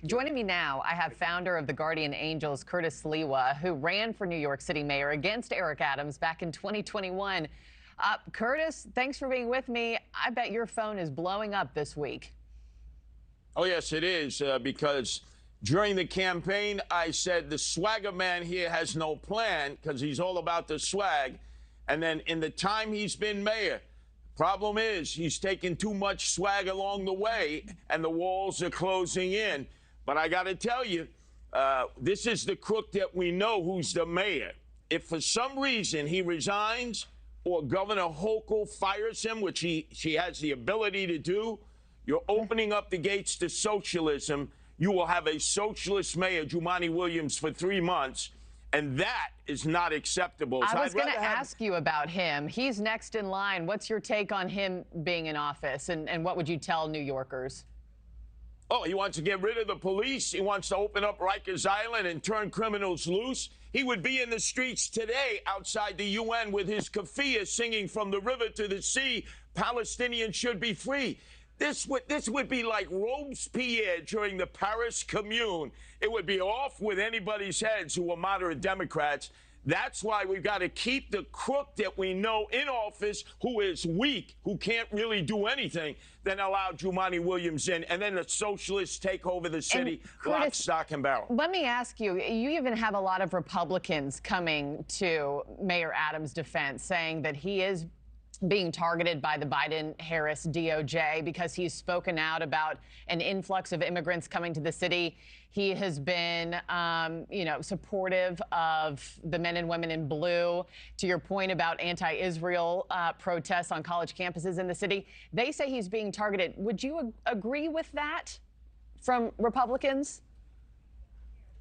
Joining me now, I have founder of the Guardian Angels, Curtis Silwa, who ran for New York City mayor against Eric Adams back in 2021. Curtis, thanks for being with me. I bet your phone is blowing up this week. Oh, yes, it is, because during the campaign, I said the swagger man here has no plan because he's all about the swag. And then in the time he's been mayor, problem is he's taken too much swag along the way and the walls are closing in. But I got to tell you, this is the crook that we know who's the mayor. If for some reason he resigns or Governor Hochul fires him, which she has the ability to do, you're opening up the gates to socialism. You will have a socialist mayor, Jumaane Williams, for 3 months. And that is not acceptable. So I was going to ask you about him. He's next in line. What's your take on him being in office? And what would you tell New Yorkers? Oh, he wants to get rid of the police. He wants to open up Rikers Island and turn criminals loose. He would be in the streets today outside the UN with his keffiyeh singing from the river to the sea, Palestinians should be free. This would be like Robespierre during the Paris Commune. It would be off with anybody's heads who are moderate Democrats. That's why we've got to keep the crook that we know in office, who is weak, who can't really do anything, then allow Jumaane Williams in, and then the socialists take over the city, lock, stock, and barrel. Let me ask you, you even have a lot of Republicans coming to Mayor Adams' defense, saying that he is being targeted by the Biden-Harris DOJ because he's spoken out about an influx of immigrants coming to the city. He has been, supportive of the men and women in blue. To your point about anti-Israel protests on college campuses in the city, they say he's being targeted. Would you agree with that from Republicans?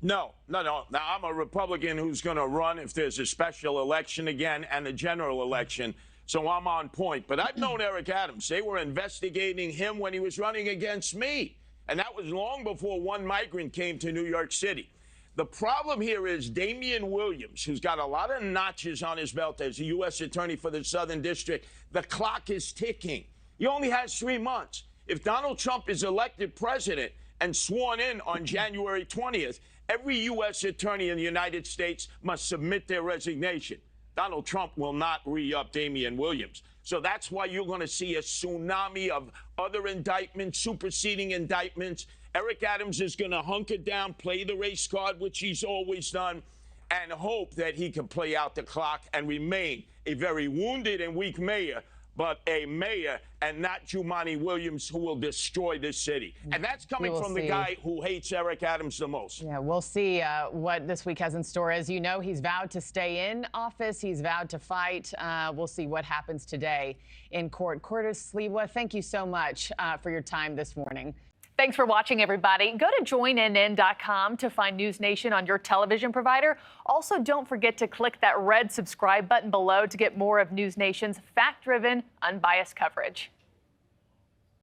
No. Now, I'm a Republican who's going to run if there's a special election again and a general election. So I'm on point. But I've known Eric Adams. They were investigating him when he was running against me. And that was long before one migrant came to New York City. The problem here is Damian Williams, who's got a lot of notches on his belt as a U.S. attorney for the Southern District. The clock is ticking. He only has 3 months. If Donald Trump is elected president and sworn in on January 20th, every U.S. attorney in the United States must submit their resignation. Donald Trump will not re-up Damian Williams. So that's why you're going to see a tsunami of other indictments, superseding indictments. Eric Adams is going to hunker down, play the race card, which he's always done, and hope that he can play out the clock and remain a very wounded and weak mayor, but a mayor and not Jumaane Williams, who will destroy this city. And that's coming from the guy who hates Eric Adams the most. Yeah, we'll see what this week has in store. As you know, he's vowed to stay in office. He's vowed to fight. We'll see what happens today in court. Curtis Silwa, thank you so much for your time this morning. Thanks for watching, everybody. Go to joinnn.com to find NewsNation on your television provider. Also, don't forget to click that red subscribe button below to get more of NewsNation's fact-driven, unbiased coverage.